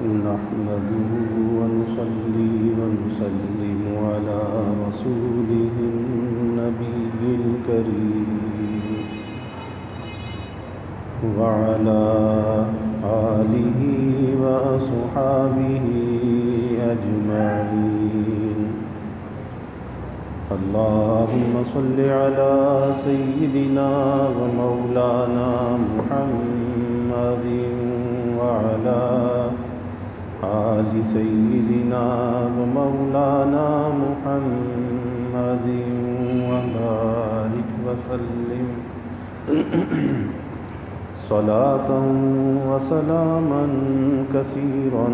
نحمده ونصلي ونسلم على رسوله النبي الكريم وعلى آله وأصحابه أجمعين. اللهم صل على سيدنا ومولانا محمد وعلى آل سيدنا ومولانا محمد وبارك وسلم صلاة وسلاما كثيرا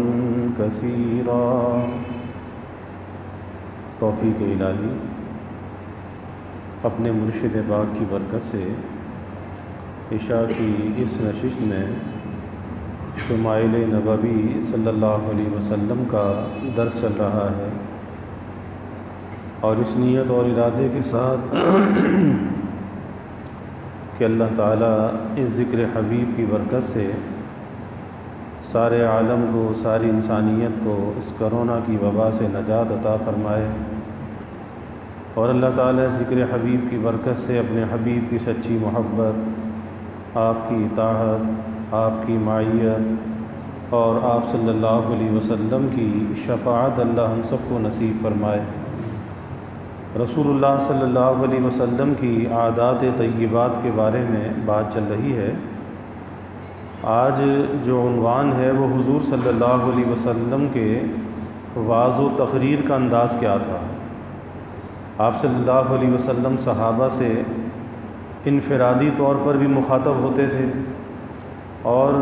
كثيرا. توفیق الہی اپنے مرشد پاک کی برکت سے عشاء کی اس نشست میں شمائل نبوی صلی اللہ علیہ وسلم کا درس چل رہا ہے، اور اس نیت اور ارادے کے ساتھ کہ اللہ تعالیٰ اس ذکر حبیب کی برکت سے سارے عالم کو، ساری انسانیت کو اس کرونا کی وبا سے نجات عطا فرمائے، اور اللہ تعالیٰ ذکر حبیب کی برکت سے اپنے حبیب کی سچی محبت، آپ کی اطاعت، آپ کی معیت اور آپ صلی اللہ علیہ وسلم کی شفاعت اللہ ہم سب کو نصیب فرمائے. رسول اللہ صلی اللہ علیہ وسلم کی عادات طیبات کے بارے میں بات چل رہی ہے. آج جو عنوان ہے وہ حضور صلی اللہ علیہ وسلم کے وعظ و تقریر کا انداز کیا تھا. آپ صلی اللہ علیہ وسلم صحابہ سے انفرادی طور پر بھی مخاطب ہوتے تھے اور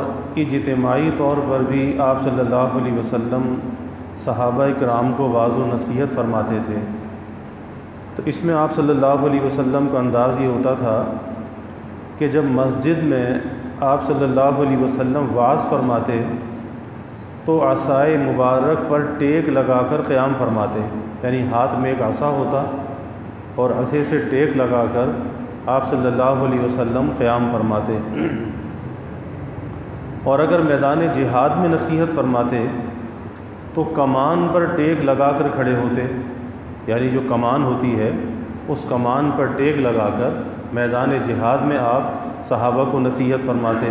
اجتماعی طور پر بھی آپ صلی اللہ علیہ وسلم صحابہ کرام کو وعظ و نصیحت فرماتے تھے. تو اس میں آپ صلی اللہ علیہ وسلم کا انداز یہ ہوتا تھا کہ جب مسجد میں آپ صلی اللہ علیہ وسلم وعظ فرماتے تو عصائے مبارک پر ٹیک لگا کر قیام فرماتے، یعنی ہاتھ میں ایک عصا ہوتا اور عصے سے ٹیک لگا کر آپ صلی اللہ علیہ وسلم قیام فرماتے. اور اگر میدان جہاد میں نصیحت فرماتے تو کمان پر ٹیک لگا کر کھڑے ہوتے، یعنی جو کمان ہوتی ہے اس کمان پر ٹیک لگا کر میدان جہاد میں آپ صحابہ کو نصیحت فرماتے.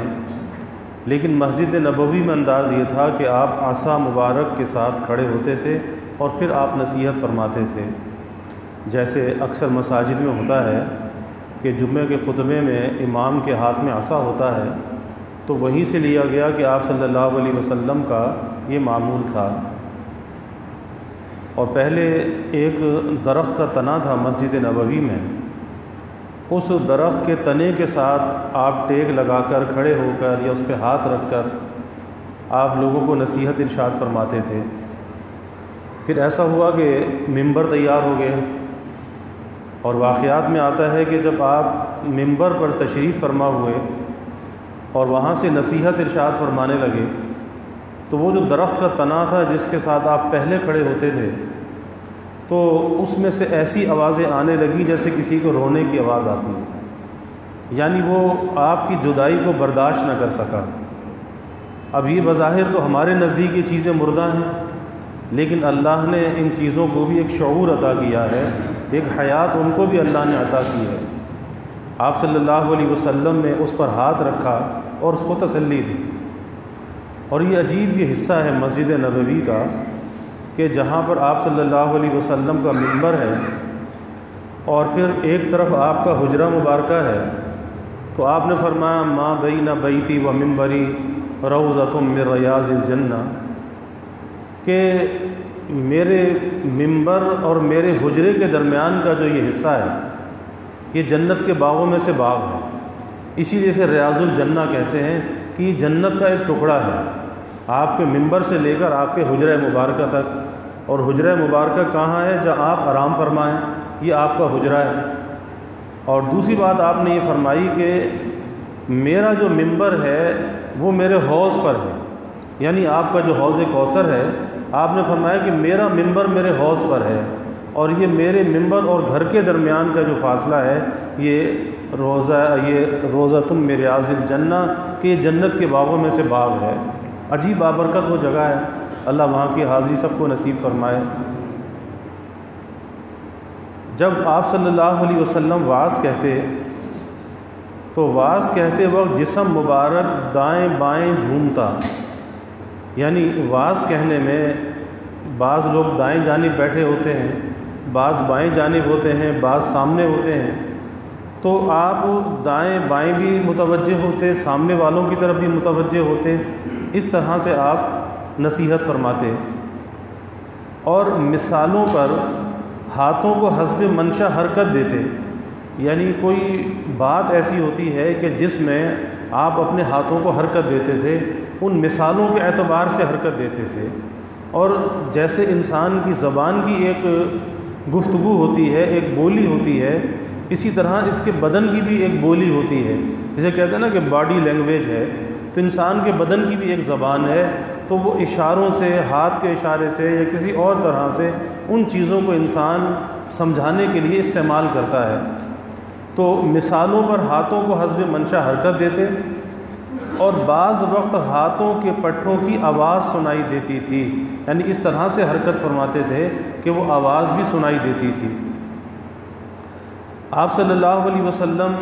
لیکن مسجد نبوی میں انداز یہ تھا کہ آپ عصا مبارک کے ساتھ کھڑے ہوتے تھے اور پھر آپ نصیحت فرماتے تھے. جیسے اکثر مساجد میں ہوتا ہے کہ جمعے کے خطبے میں امام کے ہاتھ میں عصا ہوتا ہے، تو وہیں سے لیا گیا کہ آپ صلی اللہ علیہ وسلم کا یہ معمول تھا. اور پہلے ایک درخت کا تنا تھا مسجد نبوی میں، اس درخت کے تنے کے ساتھ آپ ٹیک لگا کر کھڑے ہو کر یا اس پہ ہاتھ رکھ کر آپ لوگوں کو نصیحت ارشاد فرماتے تھے. پھر ایسا ہوا کہ ممبر تیار ہو گئے، اور واقعات میں آتا ہے کہ جب آپ ممبر پر تشریف فرما ہوئے اور وہاں سے نصیحت ارشاد فرمانے لگے تو وہ جو درخت کا تنا تھا جس کے ساتھ آپ پہلے کھڑے ہوتے تھے، تو اس میں سے ایسی آوازیں آنے لگی جیسے کسی کو رونے کی آواز آتی ہے، یعنی وہ آپ کی جدائی کو برداشت نہ کر سکا. اب یہ بظاہر تو ہمارے نزدیک یہ چیزیں مردہ ہیں، لیکن اللہ نے ان چیزوں کو بھی ایک شعور عطا کیا ہے، ایک حیات ان کو بھی اللہ نے عطا کی ہے. آپ صلی اللہ علیہ وسلم نے اس پر ہاتھ رکھا اور اس کو تسلی دی. اور یہ عجیب یہ حصہ ہے مسجد نبوی کا کہ جہاں پر آپ صلی اللہ علیہ وسلم کا منبر ہے اور پھر ایک طرف آپ کا حجرہ مبارکہ ہے، تو آپ نے فرمایا ما بین بیتی و منبری روضۃ من ریاض الجنہ، کہ میرے منبر اور میرے حجرے کے درمیان کا جو یہ حصہ ہے یہ جنت کے باغوں میں سے باغ ہے. اسی لیے سے ریاض الجنہ کہتے ہیں کہ یہ جنت کا ایک ٹکڑا ہے، آپ کے منبر سے لے کر آپ کے حجرہ مبارکہ تک. اور حجرہ مبارکہ کہاں ہے؟ جہاں آپ آرام فرمائیں، یہ آپ کا حجرہ ہے. اور دوسری بات آپ نے یہ فرمائی کہ میرا جو منبر ہے وہ میرے حوض پر ہے، یعنی آپ کا جو حوض کوثر ہے، آپ نے فرمایا کہ میرا منبر میرے حوض پر ہے، اور یہ میرے منبر اور گھر کے درمیان کا جو فاصلہ ہے یہ روضۃ من ریاض الجنہ، کہ یہ جنت کے باغوں میں سے باغ ہے. عجیب بابرکت وہ جگہ ہے، اللہ وہاں کی حاضری سب کو نصیب فرمائے۔ جب آپ صلی اللہ علیہ وسلم وعظ کہتے تو وعظ کہتے وقت جسم مبارک دائیں بائیں جھومتا، یعنی وعظ کہنے میں بعض لوگ دائیں جانب بیٹھے ہوتے ہیں، بعض بائیں جانب ہوتے ہیں، بعض سامنے ہوتے ہیں، تو آپ دائیں بائیں بھی متوجہ ہوتے، سامنے والوں کی طرف بھی متوجہ ہوتے، اس طرح سے آپ نصیحت فرماتے، اور مثالوں پر ہاتھوں کو حسب منشا حرکت دیتے، یعنی کوئی بات ایسی ہوتی ہے کہ جس میں آپ اپنے ہاتھوں کو حرکت دیتے تھے، ان مثالوں کے اعتبار سے حرکت دیتے تھے، اور جیسے انسان کی زبان کی ایک گفتگو ہوتی ہے، ایک بولی ہوتی ہے، اسی طرح اس کے بدن کی بھی ایک بولی ہوتی ہے، جسے کہتے ہیں نا کہ باڈی لینگویج ہے، تو انسان کے بدن کی بھی ایک زبان ہے، تو وہ اشاروں سے، ہاتھ کے اشارے سے یا کسی اور طرح سے ان چیزوں کو انسان سمجھانے کے لیے استعمال کرتا ہے۔ تو مثالوں پر ہاتھوں کو حسب منشا حرکت دیتے، اور بعض وقت ہاتھوں کے پٹھوں کی آواز سنائی دیتی تھی، یعنی اس طرح سے حرکت فرماتے تھے کہ وہ آواز بھی سنائی دیتی تھی۔ آپ صلی اللہ علیہ وسلم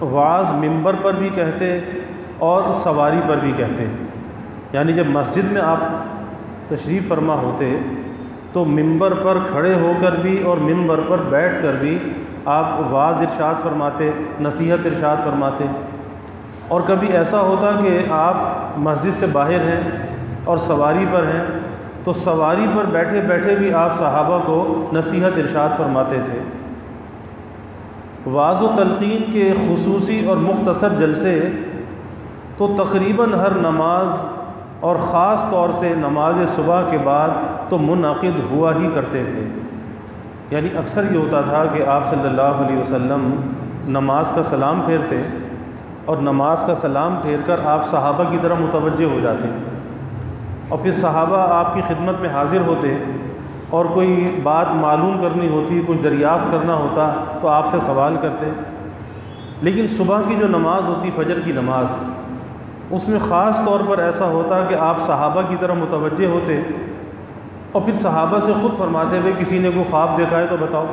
وعظ منبر پر بھی کہتے اور سواری پر بھی کہتے، یعنی جب مسجد میں آپ تشریف فرما ہوتے تو منبر پر کھڑے ہو کر بھی اور منبر پر بیٹھ کر بھی آپ وعظ ارشاد فرماتے، نصیحت ارشاد فرماتے، اور کبھی ایسا ہوتا کہ آپ مسجد سے باہر ہیں اور سواری پر ہیں، تو سواری پر بیٹھے بیٹھے بھی آپ صحابہ کو نصیحت ارشاد فرماتے تھے۔ وعظ و تلقین کے خصوصی اور مختصر جلسے تو تقریباً ہر نماز اور خاص طور سے نماز صبح کے بعد تو منعقد ہوا ہی کرتے تھے، یعنی اکثر یہ ہوتا تھا کہ آپ صلی اللہ علیہ وسلم نماز کا سلام پھیرتے، اور نماز کا سلام پھیر کر آپ صحابہ کی طرف متوجہ ہو جاتے، اور پھر صحابہ آپ کی خدمت میں حاضر ہوتے، اور کوئی بات معلوم کرنی ہوتی، کچھ دریافت کرنا ہوتا تو آپ سے سوال کرتے۔ لیکن صبح کی جو نماز ہوتی، فجر کی نماز، اس میں خاص طور پر ایسا ہوتا کہ آپ صحابہ کی طرف متوجہ ہوتے، اور پھر صحابہ سے خود فرماتے ہوئے کسی نے کوئی خواب دیکھا ہے تو بتاؤ۔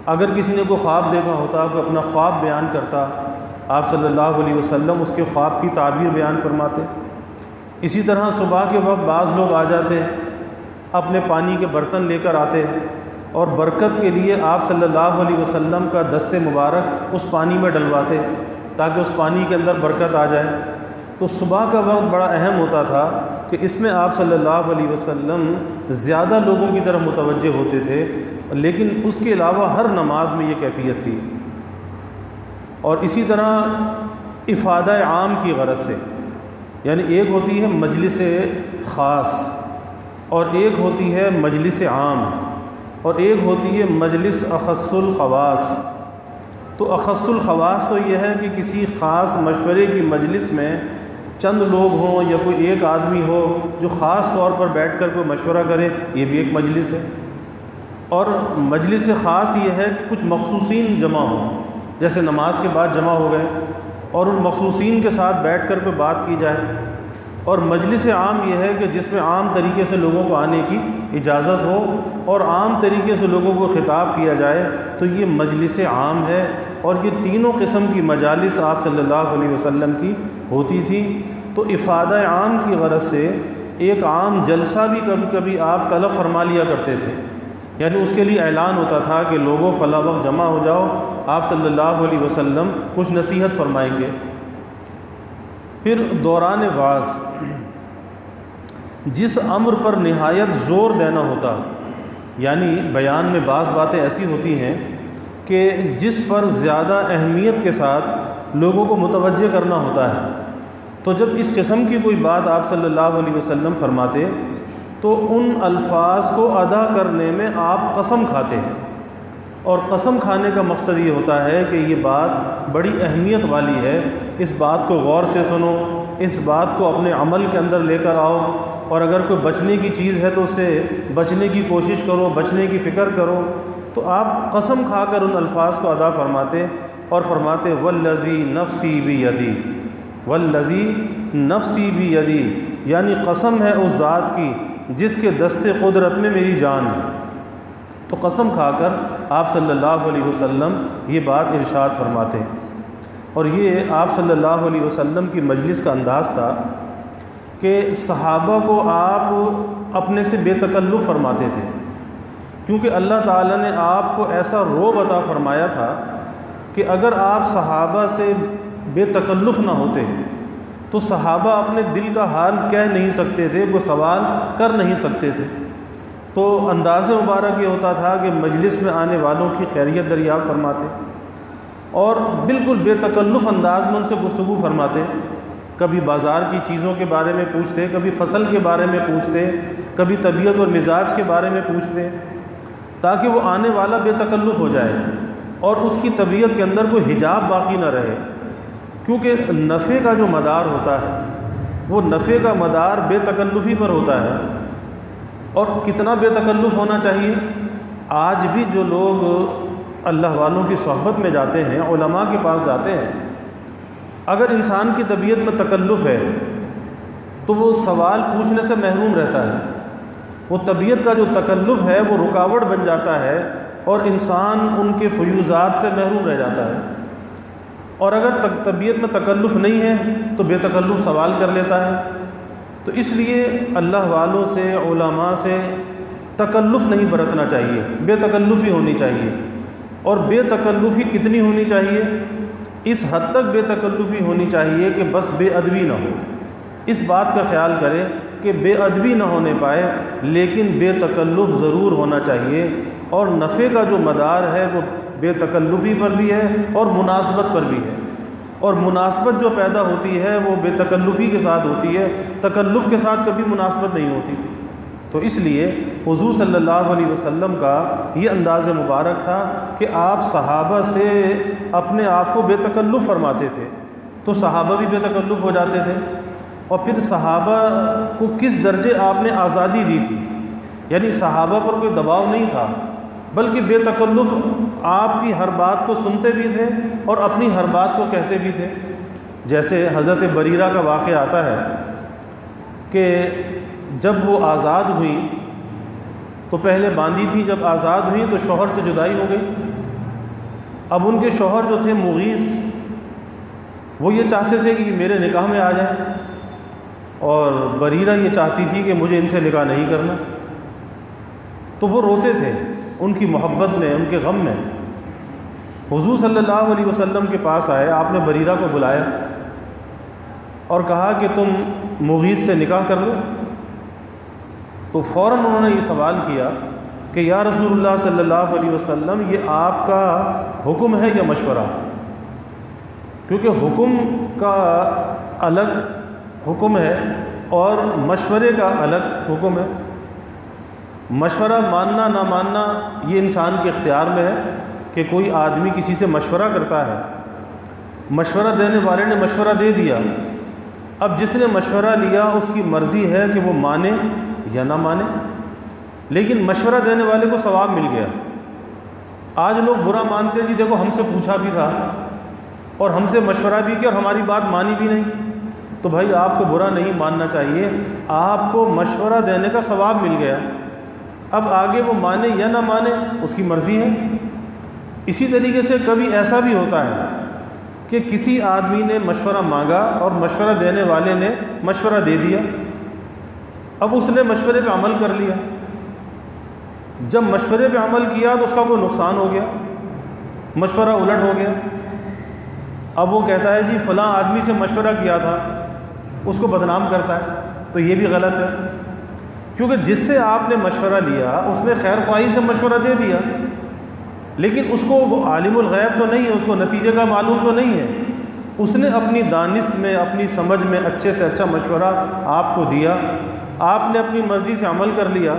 اگر کسی نے کوئی خواب دیکھا ہوتا تو اپنا خواب بیان کرتا، آپ صلی اللہ علیہ وسلم اس کے خواب کی تعبیر بیان فرماتے۔ اسی طرح صبح کے وقت بعض لوگ آ جاتے، اپنے پانی کے برتن لے کر آتے، اور برکت کے لیے آپ صلی اللہ علیہ وسلم کا دست مبارک اس پانی میں ڈلواتے تاکہ اس پانی کے اندر برکت آ جائے۔ تو صبح کا وقت بڑا اہم ہوتا تھا کہ اس میں آپ صلی اللہ علیہ وسلم زیادہ لوگوں کی طرف متوجہ ہوتے تھے، لیکن اس کے علاوہ ہر نماز میں یہ کیفیت تھی۔ اور اسی طرح افادہ عام کی غرض سے، یعنی ایک ہوتی ہے مجلس خاص، اور ایک ہوتی ہے مجلس عام، اور ایک ہوتی ہے مجلس اخص الخواص۔ تو اخص الخواص تو یہ ہے کہ کسی خاص مشورے کی مجلس میں چند لوگ ہوں یا کوئی ایک آدمی ہو جو خاص طور پر بیٹھ کر کوئی مشورہ کرے، یہ بھی ایک مجلس ہے۔ اور مجلس خاص یہ ہے کہ کچھ مخصوصین جمع ہوں، جیسے نماز کے بعد جمع ہو گئے اور ان مخصوصین کے ساتھ بیٹھ کر کوئی بات کی جائے۔ اور مجلس عام یہ ہے کہ جس میں عام طریقے سے لوگوں کو آنے کی اجازت ہو اور عام طریقے سے لوگوں کو خطاب کیا جائے، تو یہ مجلس عام ہے۔ اور یہ تینوں قسم کی مجالس آپ صلی اللہ علیہ وسلم کی ہوتی تھی۔ تو افادہ عام کی غرض سے ایک عام جلسہ بھی کبھی کبھی آپ طلب فرما لیا کرتے تھے، یعنی اس کے لیے اعلان ہوتا تھا کہ لوگوں فلاں وقت جمع ہو جاؤ، آپ صلی اللہ علیہ وسلم کچھ نصیحت فرمائیں گے۔ پھر دوران وعظ جس امر پر نہایت زور دینا ہوتا، یعنی بیان میں بعض باتیں ایسی ہوتی ہیں کہ جس پر زیادہ اہمیت کے ساتھ لوگوں کو متوجہ کرنا ہوتا ہے، تو جب اس قسم کی کوئی بات آپ صلی اللہ علیہ وسلم فرماتے تو ان الفاظ کو ادا کرنے میں آپ قسم کھاتے ہیں، اور قسم کھانے کا مقصد یہ ہوتا ہے کہ یہ بات بڑی اہمیت والی ہے، اس بات کو غور سے سنو، اس بات کو اپنے عمل کے اندر لے کر آؤ، اور اگر کوئی بچنے کی چیز ہے تو اس سے بچنے کی کوشش کرو، بچنے کی فکر کرو۔ تو آپ قسم کھا کر ان الفاظ کو ادا فرماتے اور فرماتے والذی نفسی بیدی، والذی نفسی بیدی، یعنی قسم ہے اس ذات کی جس کے دست قدرت میں میری جان ہے۔ تو قسم کھا کر آپ صلی اللہ علیہ وسلم یہ بات ارشاد فرماتے ہیں، اور یہ آپ صلی اللہ علیہ وسلم کی مجلس کا انداز تھا کہ صحابہ کو آپ اپنے سے بے تکلف فرماتے تھے، کیونکہ اللہ تعالیٰ نے آپ کو ایسا رعب عطا فرمایا تھا کہ اگر آپ صحابہ سے بے تکلف نہ ہوتے تو صحابہ اپنے دل کا حال کہہ نہیں سکتے تھے، وہ سوال کر نہیں سکتے تھے۔ تو انداز مبارک یہ ہوتا تھا کہ مجلس میں آنے والوں کی خیریت دریافت فرماتے اور بالکل بے تکلف انداز میں ان سے گفتگو فرماتے، کبھی بازار کی چیزوں کے بارے میں پوچھتے، کبھی فصل کے بارے میں پوچھتے، کبھی طبیعت اور مزاج کے بارے میں پوچھتے، تاکہ وہ آنے والا بے تکلف ہو جائے اور اس کی طبیعت کے اندر کوئی حجاب باقی نہ رہے، کیونکہ نفع کا جو مدار ہوتا ہے وہ نفع کا مدار بے تکلفی پر ہوتا ہے۔ اور کتنا بے تکلف ہونا چاہیے؟ آج بھی جو لوگ اللہ والوں کی صحبت میں جاتے ہیں، علماء کے پاس جاتے ہیں، اگر انسان کی طبیعت میں تکلف ہے تو وہ سوال پوچھنے سے محروم رہتا ہے، وہ طبیعت کا جو تکلف ہے وہ رکاوٹ بن جاتا ہے اور انسان ان کے فیوضات سے محروم رہ جاتا ہے۔ اور اگر طبیعت میں تکلف نہیں ہے تو بے تکلف سوال کر لیتا ہے۔ تو اس لیے اللہ والوں سے، علماء سے تکلف نہیں برتنا چاہیے، بے تکلفی ہونی چاہیے۔ اور بے تکلفی کتنی ہونی چاہیے؟ اس حد تک بے تکلفی ہونی چاہیے کہ بس بے ادبی نہ ہو۔ اس بات کا خیال کریں کہ بے ادبی نہ ہونے پائے، لیکن بے تکلف ضرور ہونا چاہیے، اور نفع کا جو مدار ہے وہ بے تکلفی پر بھی ہے اور مناسبت پر بھی ہے، اور مناسبت جو پیدا ہوتی ہے وہ بے تکلفی کے ساتھ ہوتی ہے، تکلف کے ساتھ کبھی مناسبت نہیں ہوتی۔ تو اس لیے حضور صلی اللہ علیہ وسلم کا یہ انداز مبارک تھا کہ آپ صحابہ سے اپنے آپ کو بے تکلف فرماتے تھے، تو صحابہ بھی بے تکلف ہو جاتے تھے۔ اور پھر صحابہ کو کس درجے آپ نے آزادی دی تھی، یعنی صحابہ پر کوئی دباؤ نہیں تھا، بلکہ بے تکلف آپ کی ہر بات کو سنتے بھی تھے اور اپنی ہر بات کو کہتے بھی تھے۔ جیسے حضرت بریرہ کا واقعہ آتا ہے کہ جب وہ آزاد ہوئیں تو پہلے باندھی تھی، جب آزاد ہوئیں تو شوہر سے جدائی ہو گئی۔ اب ان کے شوہر جو تھے مغیث، وہ یہ چاہتے تھے کہ میرے نکاح میں آ جائیں، اور بریرہ یہ چاہتی تھی کہ مجھے ان سے نکاح نہیں کرنا۔ تو وہ روتے تھے ان کی محبت میں، ان کے غم میں۔ حضور صلی اللہ علیہ وسلم کے پاس آئے، آپ نے بریرہ کو بلایا اور کہا کہ تم مغیث سے نکاح کر لو۔ تو فوراً انہوں نے یہ سوال کیا کہ یا رسول اللہ صلی اللہ علیہ وسلم، یہ آپ کا حکم ہے یا مشورہ؟ کیونکہ حکم کا الگ حکم ہے اور مشورے کا الگ حکم ہے۔ مشورہ ماننا نہ ماننا یہ انسان کے اختیار میں ہے کہ کوئی آدمی کسی سے مشورہ کرتا ہے، مشورہ دینے والے نے مشورہ دے دیا، اب جس نے مشورہ لیا اس کی مرضی ہے کہ وہ مانے یا نہ مانے، لیکن مشورہ دینے والے کو ثواب مل گیا۔ آج لوگ برا مانتے جی دیکھو ہم سے پوچھا بھی تھا اور ہم سے مشورہ بھی کیا اور ہماری بات مانی بھی نہیں۔ تو بھائی آپ کو برا نہیں ماننا چاہیے، آپ کو مشورہ دینے کا ثواب مل گیا، اب آگے وہ مانے یا نہ مانے اس کی مرضی ہے۔ اسی طریقے سے کبھی ایسا بھی ہوتا ہے کہ کسی آدمی نے مشورہ مانگا اور مشورہ دینے والے نے مشورہ دے دیا، اب اس نے مشورے پہ عمل کر لیا، جب مشورے پہ عمل کیا تو اس کا کوئی نقصان ہو گیا، مشورہ الٹ ہو گیا۔ اب وہ کہتا ہے جی فلاں آدمی سے مشورہ کیا تھا، اس کو بدنام کرتا ہے، تو یہ بھی غلط ہے، کیونکہ جس سے آپ نے مشورہ لیا اس نے خیر خواہی سے مشورہ دے دیا، لیکن اس کو وہ عالم الغیب تو نہیں ہے، اس کو نتیجے کا معلوم تو نہیں ہے، اس نے اپنی دانست میں، اپنی سمجھ میں اچھے سے اچھا مشورہ آپ کو دیا، آپ نے اپنی مرضی سے عمل کر لیا،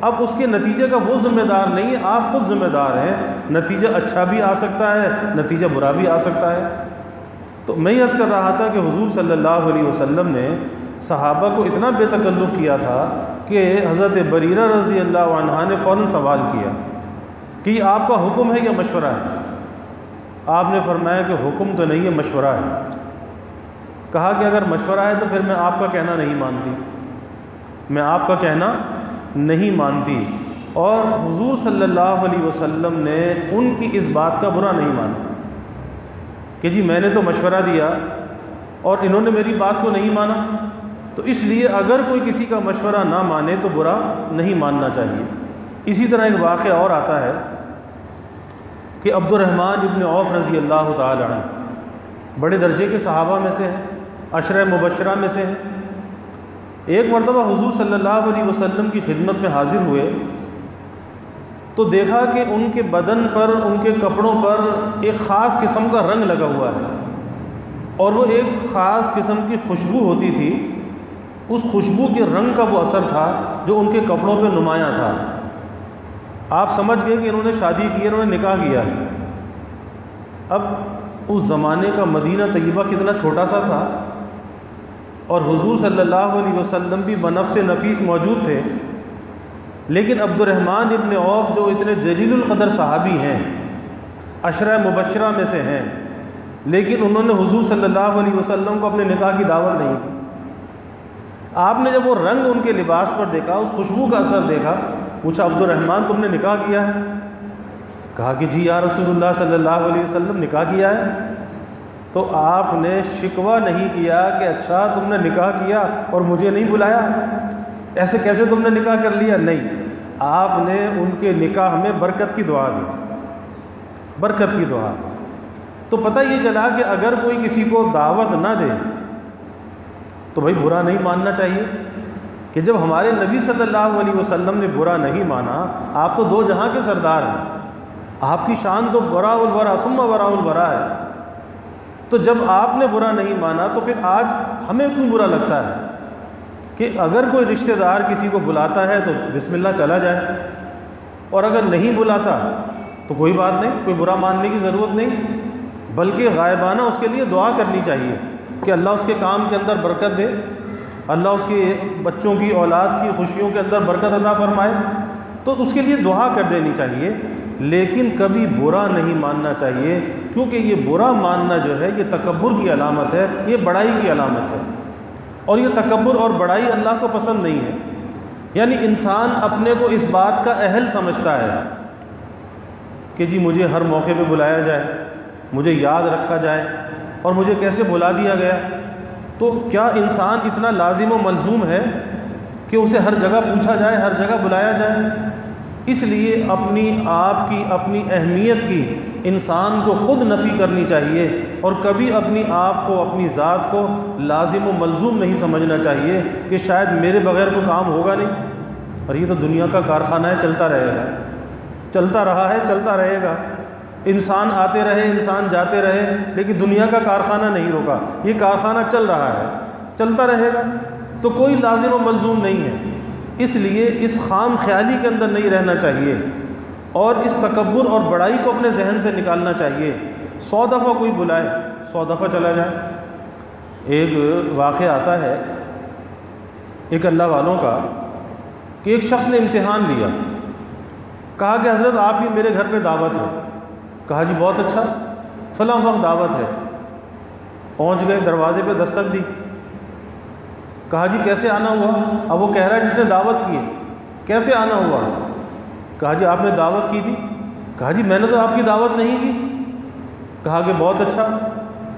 اب اس کے نتیجے کا وہ ذمہ دار نہیں ہے، آپ خود ذمہ دار ہیں، نتیجہ اچھا بھی آ سکتا ہے، نتیجہ برا بھی آ سکتا ہے۔ تو میں یہ عرض کر رہا تھا کہ حضور صلی اللہ علیہ وسلم نے صحابہ کو اتنا بے تکلف کیا تھا کہ حضرت بریرہ رضی اللہ عنہ نے فوراً سوال کیا کہ یہ آپ کا حکم ہے یا مشورہ ہے؟ آپ نے فرمایا کہ حکم تو نہیں ہے، مشورہ ہے۔ کہا کہ اگر مشورہ ہے تو پھر میں آپ کا کہنا نہیں مانتی، میں آپ کا کہنا نہیں مانتی۔ اور حضور صلی اللہ علیہ وسلم نے ان کی اس بات کا برا نہیں مانا کہ جی میں نے تو مشورہ دیا اور انہوں نے میری بات کو نہیں مانا، تو اس لیے اگر کوئی کسی کا مشورہ نہ مانے تو برا نہیں ماننا چاہیے۔ اسی طرح ایک واقعہ اور آتا ہے کہ عبد الرحمن ابن عوف رضی اللہ تعالی عنہ بڑے درجے کے صحابہ میں سے ہیں، عشرہ مبشرہ میں سے ہیں۔ ایک مرتبہ حضور صلی اللہ علیہ وسلم کی خدمت میں حاضر ہوئے تو دیکھا کہ ان کے بدن پر، ان کے کپڑوں پر ایک خاص قسم کا رنگ لگا ہوا ہے، اور وہ ایک خاص قسم کی خوشبو ہوتی تھی، اس خوشبو کے رنگ کا وہ اثر تھا جو ان کے کپڑوں پہ نمایاں تھا۔ آپ سمجھ گئے کہ انہوں نے شادی کی ہے، انہوں نے نکاح کیا ہے۔ اب اس زمانے کا مدینہ طیبہ کتنا چھوٹا سا تھا، اور حضور صلی اللہ علیہ وسلم بھی بنفس نفیس موجود تھے، لیکن عبد الرحمن ابن عوف جو اتنے جلیل القدر صحابی ہیں، عشرہ مبشرہ میں سے ہیں، لیکن انہوں نے حضور صلی اللہ علیہ وسلم کو اپنے نکاح کی دعوت نہیں دی۔ آپ نے جب وہ رنگ ان کے لباس پر دیکھا، اس خوشبو کا اثر دیکھا، پوچھا عبد الرحمن تم نے نکاح کیا ہے؟ کہا کہ جی یا رسول اللہ صلی اللہ علیہ وسلم نکاح کیا ہے۔ تو آپ نے شکوہ نہیں کیا کہ اچھا تم نے نکاح کیا اور مجھے نہیں بلایا، ایسے کیسے تم نے نکاح کر لیا؟ نہیں، آپ نے ان کے نکاح میں برکت کی دعا دی، برکت کی دعا دی۔ تو پتہ یہ چلا کہ اگر کوئی کسی کو دعوت نہ دے تو بھائی برا نہیں ماننا چاہیے، کہ جب ہمارے نبی صلی اللہ علیہ وسلم نے برا نہیں مانا، آپ تو دو جہاں کے سردار ہیں، آپ کی شان تو براء البراء ثم براء البراء ہے، تو جب آپ نے برا نہیں مانا تو پھر آج ہمیں کیوں برا لگتا ہے کہ اگر کوئی رشتہ دار کسی کو بلاتا ہے تو بسم اللہ چلا جائے، اور اگر نہیں بلاتا تو کوئی بات نہیں، کوئی برا ماننے کی ضرورت نہیں، بلکہ غائبانہ اس کے لیے دعا کرنی چاہیے کہ اللہ اس کے کام کے اندر برکت دے، اللہ اس کے بچوں کی، اولاد کی خوشیوں کے اندر برکت عطا فرمائے، تو اس کے لیے دعا کر دینی چاہیے، لیکن کبھی برا نہیں ماننا چاہیے، کیونکہ یہ برا ماننا جو ہے یہ تکبر کی علامت ہے، یہ بڑائی کی علامت ہے، اور یہ تکبر اور بڑائی اللہ کو پسند نہیں ہے۔ یعنی انسان اپنے کو اس بات کا اہل سمجھتا ہے کہ جی مجھے ہر موقع پہ بلایا جائے، مجھے یاد رکھا جائے، اور مجھے کیسے بلا دیا گیا؟ تو کیا انسان اتنا لازم و ملزوم ہے کہ اسے ہر جگہ پوچھا جائے، ہر جگہ بلایا جائے؟ اس لیے اپنی آپ کی، اپنی اہمیت کی انسان کو خود نفی کرنی چاہیے، اور کبھی اپنی آپ کو، اپنی ذات کو لازم و ملزوم نہیں سمجھنا چاہیے کہ شاید میرے بغیر کوئی کام ہوگا نہیں، اور یہ تو دنیا کا کارخانہ ہے، چلتا رہے گا، چلتا رہا ہے، چلتا رہے گا، انسان آتے رہے، انسان جاتے رہے، لیکن دنیا کا کارخانہ نہیں روکا، یہ کارخانہ چل رہا ہے، چلتا رہے گا، تو کوئی لازم و ملزوم نہیں ہے۔ اس لیے اس خام خیالی کے اندر نہیں رہنا چاہیے، اور اس تکبر اور بڑائی کو اپنے ذہن سے نکالنا چاہیے۔ 100 دفعہ کوئی بلائے، 100 دفعہ چلا جائے۔ ایک واقعہ آتا ہے ایک اللہ والوں کا کہ ایک شخص نے امتحان لیا، کہا کہ حضرت آپ کی میرے گھر پہ دعوت ہے۔ کہا جی بہت اچھا، فلاں وقت دعوت ہے۔ پہنچ گئے، دروازے پہ دستک دی، کہا جی کیسے آنا ہوا؟ اب وہ کہہ رہا ہے جس نے دعوت کی ہے، کیسے آنا ہوا؟ کہا جی آپ نے دعوت کی تھی۔ کہا جی میں نے تو آپ کی دعوت نہیں کی۔ کہا کہ بہت اچھا،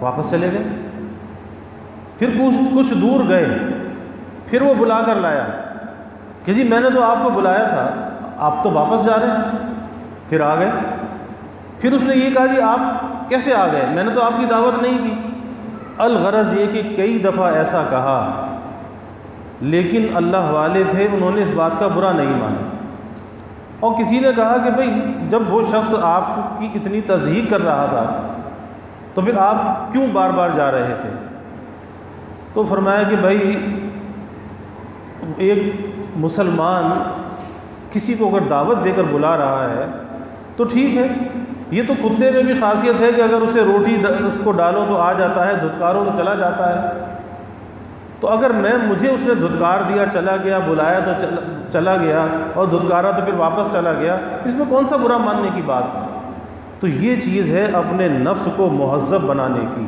واپس چلے گئے۔ پھر کچھ دور گئے، پھر وہ بلا کر لایا کہ جی میں نے تو آپ کو بلایا تھا، آپ تو واپس جا رہے ہیں۔ پھر آ گئے، پھر اس نے یہ کہا جی آپ کیسے آ گئے، میں نے تو آپ کی دعوت نہیں کی۔ الغرض یہ کہ کئی دفعہ ایسا کہا، لیکن اللہ والے تھے، انہوں نے اس بات کا برا نہیں مانا۔ اور کسی نے کہا کہ بھئی جب وہ شخص آپ کی اتنی تصدیق کر رہا تھا تو پھر آپ کیوں بار بار جا رہے تھے؟ تو فرمایا کہ بھئی ایک مسلمان کسی کو اگر دعوت دے کر بلا رہا ہے تو ٹھیک ہے، یہ تو کتے میں بھی خاصیت ہے کہ اگر اسے روٹی اس کو ڈالو تو آ جاتا ہے، دھتکارو تو چلا جاتا ہے۔ تو اگر مجھے اس نے دھتکار دیا، چلا گیا، بلایا تو چلا گیا، اور دھتکارا تو پھر واپس چلا گیا، اس میں کون سا برا ماننے کی بات ہے؟ تو یہ چیز ہے اپنے نفس کو مہذب بنانے کی،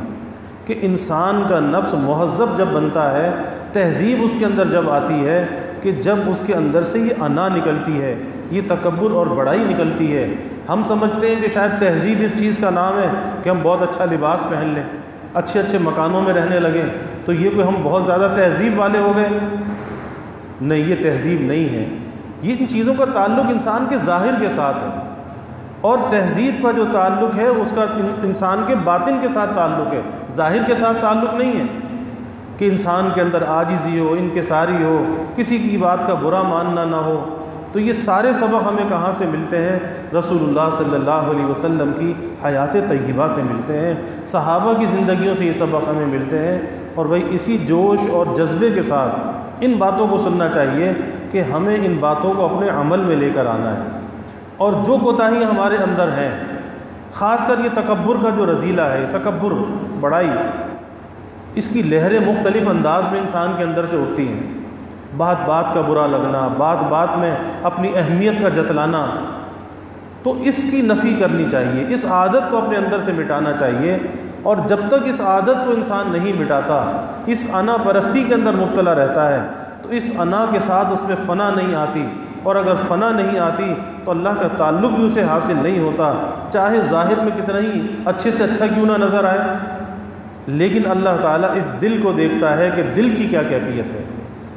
کہ انسان کا نفس مہذب جب بنتا ہے، تہذیب اس کے اندر جب آتی ہے کہ جب اس کے اندر سے یہ انا نکلتی ہے، یہ تکبر اور بڑائی نکلتی ہے۔ ہم سمجھتے ہیں کہ شاید تہذیب اس چیز کا نام ہے کہ ہم بہت اچھا لباس پہن لیں، اچھے اچھے مکانوں میں رہنے لگیں، تو یہ کوئی ہم بہت زیادہ تہذیب والے ہو گئے۔ نہیں، یہ تہذیب نہیں ہے۔ یہ ان چیزوں کا تعلق انسان کے ظاہر کے ساتھ ہے، اور تہذیب کا جو تعلق ہے اس کا انسان کے باطن کے ساتھ تعلق ہے، ظاہر کے ساتھ تعلق نہیں ہے کہ انسان کے اندر عاجزی ہو، انکساری ہو، کسی کی بات کا برا ماننا نہ ہو۔ تو یہ سارے سبق ہمیں کہاں سے ملتے ہیں؟ رسول اللہ صلی اللہ علیہ وسلم کی حیات طیبہ سے ملتے ہیں، صحابہ کی زندگیوں سے یہ سبق ہمیں ملتے ہیں۔ اور بھائی اسی جوش اور جذبے کے ساتھ ان باتوں کو سننا چاہیے کہ ہمیں ان باتوں کو اپنے عمل میں لے کر آنا ہے، اور جو کوتاہیاں ہمارے اندر ہیں، خاص کر یہ تکبر کا جو رذیلہ ہے، تکبر، بڑائی، اس کی لہریں مختلف انداز میں انسان کے اندر سے اٹھتی ہیں۔ بات بات کا برا لگنا، بات بات میں اپنی اہمیت کا جتلانا، تو اس کی نفی کرنی چاہیے، اس عادت کو اپنے اندر سے مٹانا چاہیے۔ اور جب تک اس عادت کو انسان نہیں مٹاتا، اس انا پرستی کے اندر مبتلا رہتا ہے، تو اس انا کے ساتھ اس میں فنا نہیں آتی، اور اگر فنا نہیں آتی تو اللہ کا تعلق بھی اسے حاصل نہیں ہوتا، چاہے ظاہر میں کتنا ہی اچھے سے اچھا کیوں نہ نظر آئے۔ لیکن اللہ تعالیٰ اس دل کو دیکھتا ہے کہ دل کی کیا کیفیت ہے۔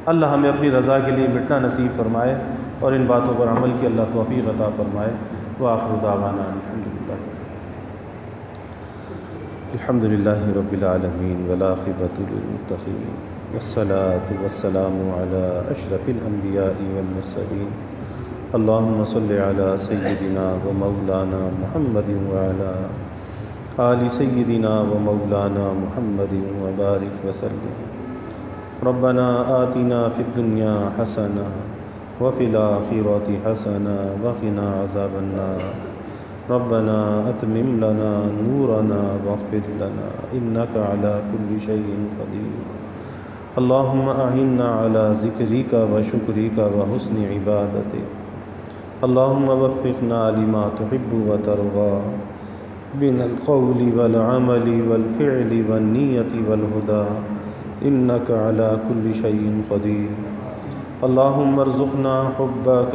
اللہ ہمیں اپنی رضا کے لیے مٹنا نصیب فرمائے، اور ان باتوں پر عمل کی اللہ توفیق عطا فرمائے۔ وآخر دعوانا الحمد للہ رب العالمین والعاقبۃ للمتقین والصلاة والسلام علی اشرف الانبیاء والمرسلین اللہم صل علی سیدنا و مولانا محمد وعلی آل سیدنا و مولانا محمد وبارک وسلم۔ ربنا آتنا فی الدنیا حسنہ وفی الآخرۃ حسنہ وقنا عذاب النار۔ ربنا اتمم لنا نورنا واغفر لنا انک علی کل شیء قدیر۔ اللہم اعنا علی ذکرک و شکرک و حسن عبادتک۔ اللہم وفقنا لما تحب و ترضی من القول والعمل والفعل والنیت والہدی انک علی کل شیء قدیر۔ اللہم ارزقنا حبک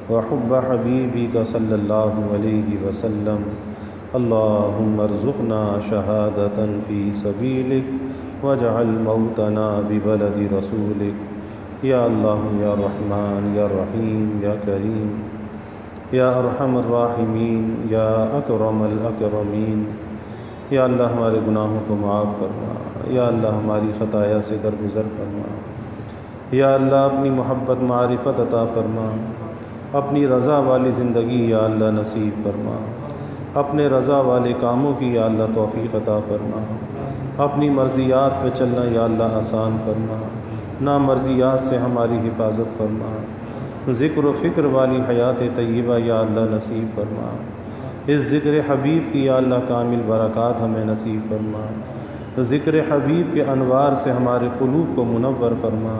وحب حبیبک صلی اللہ علیہ وسلم۔ اللہم ارزقنا شہادۃ فی سبیلک واجعل موتنا ببلد رسولک۔ یا اللہ یا رحمن یا رحیم یا کریم یا ارحم الراحمین یا اکرم الاکرمین۔ یا اللہ ہمارے گناہوں کو معاف فرما، یا اللہ ہماری خطایا سے درگزر فرما، یا اللہ اپنی محبت معرفت عطا فرما، اپنی رضا والی زندگی یا اللہ نصیب فرما، اپنے رضا والے کاموں کی یا اللہ توفیق عطا فرما، اپنی مرضیات پہ چلنا یا اللہ آسان فرما، نامرضیات سے ہماری حفاظت فرما، ذکر و فکر والی حیات طیبہ یا اللہ نصیب فرما، اس ذکر حبیب کی یا اللہ کامل برکات ہمیں نصیب فرما، ذکر حبیب کے انوار سے ہمارے قلوب کو منور فرما،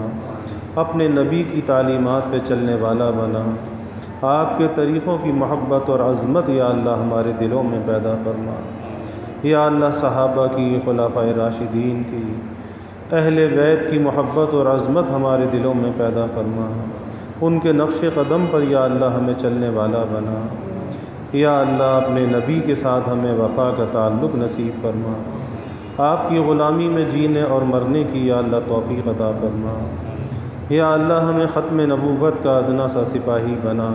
اپنے نبی کی تعلیمات پہ چلنے والا بنا، آپ کے طریقوں کی محبت اور عظمت یا اللہ ہمارے دلوں میں پیدا فرما۔ یا اللہ صحابہ کی، خلفائے راشدین کی، اہل بیت کی محبت اور عظمت ہمارے دلوں میں پیدا فرما، ان کے نقش قدم پر یا اللہ ہمیں چلنے والا بنا۔ یا اللہ اپنے نبی کے ساتھ ہمیں وفا کا تعلق نصیب فرما، آپ کی غلامی میں جینے اور مرنے کی یا اللہ توفیق عطا فرما۔ یا اللہ ہمیں ختم نبوت کا ادنا سا سپاہی بنا،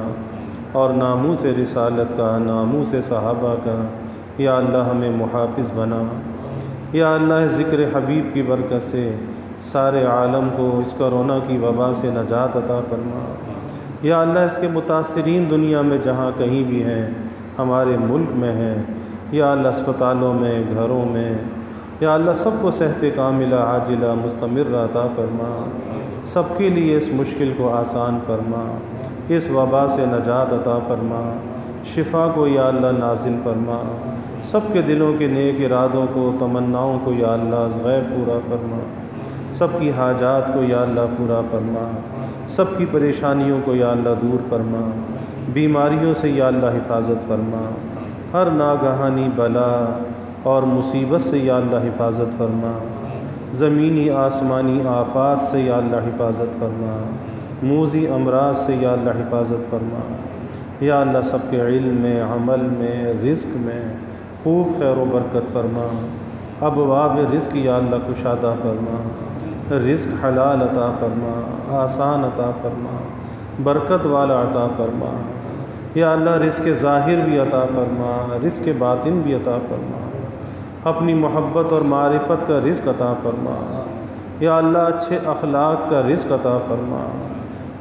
اور ناموس رسالت کا، ناموس صحابہ کا یا اللہ ہمیں محافظ بنا۔ یا اللہ ذکر حبیب کی برکت سے سارے عالم کو اس کرونا کی وبا سے نجات عطا فرما۔ یا اللہ اس کے متاثرین دنیا میں جہاں کہیں بھی ہیں، ہمارے ملک میں ہیں، یا اللہ اسپتالوں میں، گھروں میں، یا اللہ سب کو صحت کاملہ عاجلہ مستمر عطا فرما، سب کے لیے اس مشکل کو آسان فرما، اس وبا سے نجات عطا فرما، شفا کو یا اللہ نازل فرما، سب کے دلوں کے نیک ارادوں کو، تمناؤں کو یا اللہ غیب پورا فرما، سب کی حاجات کو یا اللہ پورا فرما، سب کی پریشانیوں کو یا اللہ دور فرما، بیماریوں سے یا اللہ حفاظت فرما، ہر ناگہانی بلا، اور مصیبت سے یا اللہ حفاظت فرما، زمینی آسمانی آفات سے یا اللہ حفاظت فرما، موذی امراض سے یا اللہ حفاظت فرما۔ یا اللہ سب کے علم میں، عمل میں، رزق میں خوب خیر و برکت فرما، ابواب رزق یا اللہ کشادہ فرما، رزق حلال عطا فرما، آسان عطا فرما، برکت والا عطا فرما۔ یا اللہ رزق ظاہر بھی عطا فرما، رزق باطن بھی عطا فرما، اپنی محبت اور معرفت کا رزق عطا فرما۔ یا اللہ اچھے اخلاق کا رزق عطا فرما،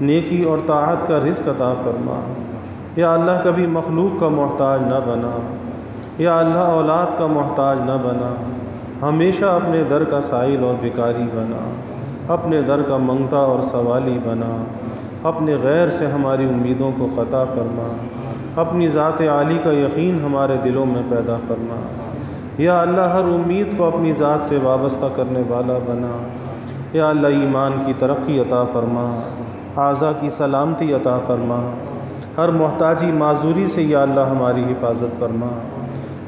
نیکی اور طاعت کا رزق عطا فرما۔ یا اللہ کبھی مخلوق کا محتاج نہ بنا، یا اللہ اولاد کا محتاج نہ بنا، ہمیشہ اپنے در کا سائل اور بھکاری بنا، اپنے در کا منگتا اور سوالی بنا، اپنے غیر سے ہماری امیدوں کو قطع فرما، اپنی ذات عالی کا یقین ہمارے دلوں میں پیدا فرما۔ یا اللہ ہر امید کو اپنی ذات سے وابستہ کرنے والا بنا۔ یا اللہ ایمان کی ترقی عطا فرما، اعضاء کی سلامتی عطا فرما، ہر محتاجی معذوری سے یا اللہ ہماری حفاظت فرما۔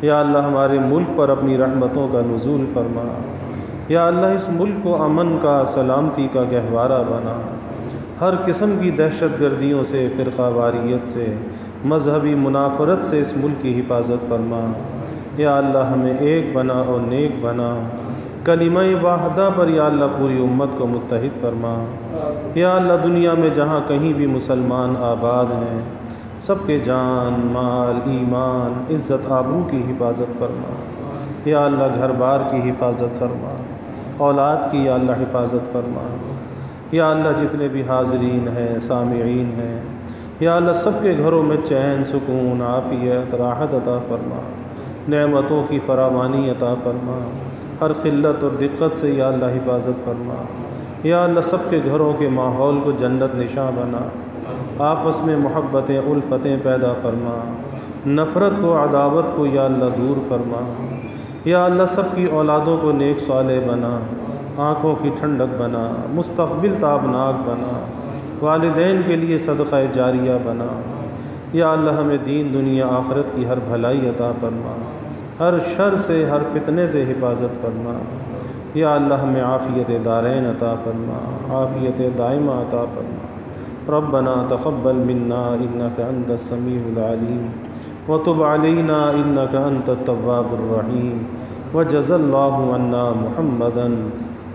یا اللہ ہمارے ملک پر اپنی رحمتوں کا نزول فرما۔ یا اللہ اس ملک کو امن کا، سلامتی کا گہوارہ بنا، ہر قسم کی دہشت گردیوں سے، فرقہ واریت سے، مذہبی منافرت سے اس ملک کی حفاظت فرما۔ یا اللہ ہمیں ایک بنا اور نیک بنا، کلمہ واحدہ پر یا اللہ پوری امت کو متحد فرما۔ یا اللہ دنیا میں جہاں کہیں بھی مسلمان آباد ہیں، سب کے جان، مال، ایمان، عزت، آبرو کی حفاظت فرما۔ یا اللہ گھر بار کی حفاظت فرما، اولاد کی یا اللہ حفاظت فرما۔ یا اللہ جتنے بھی حاضرین ہیں، سامعین ہیں، یا اللہ سب کے گھروں میں چین، سکون، عافیت، راحت عطا فرما، نعمتوں کی فراوانی عطا فرما، ہر قلت اور دقت سے یا اللہ حفاظت فرما۔ یا اللہ سب کے گھروں کے ماحول کو جنت نشاں بنا، آپس میں محبتیں، الفتیں پیدا فرما، نفرت کو، عداوت کو یا اللہ دور فرما۔ یا اللہ سب کی اولادوں کو نیک صالح بنا، آنکھوں کی ٹھنڈک بنا، مستقبل تابناک بنا، والدین کے لیے صدقہ جاریہ بنا۔ یا اللہ ہمیں دین، دنیا، آخرت کی ہر بھلائی عطا فرما، ہر شر سے، ہر فتنے سے حفاظت فرما۔ یا اللہ ہمیں عافیت دارین عطا فرما، عافیت دائمہ عطا فرما۔ ربنا تقبل منا انک انت السمیع العلیم وتب علینا انک انت التواب الرحیم وجزا اللہ عنا محمدا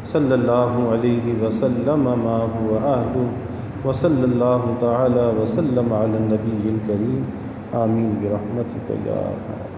صلی اللہ علیہ وسلم ما هو اہلہ وصلی اللہ تعالی وسلم علی النبی الکریم آمین برحمتک یا ارحم۔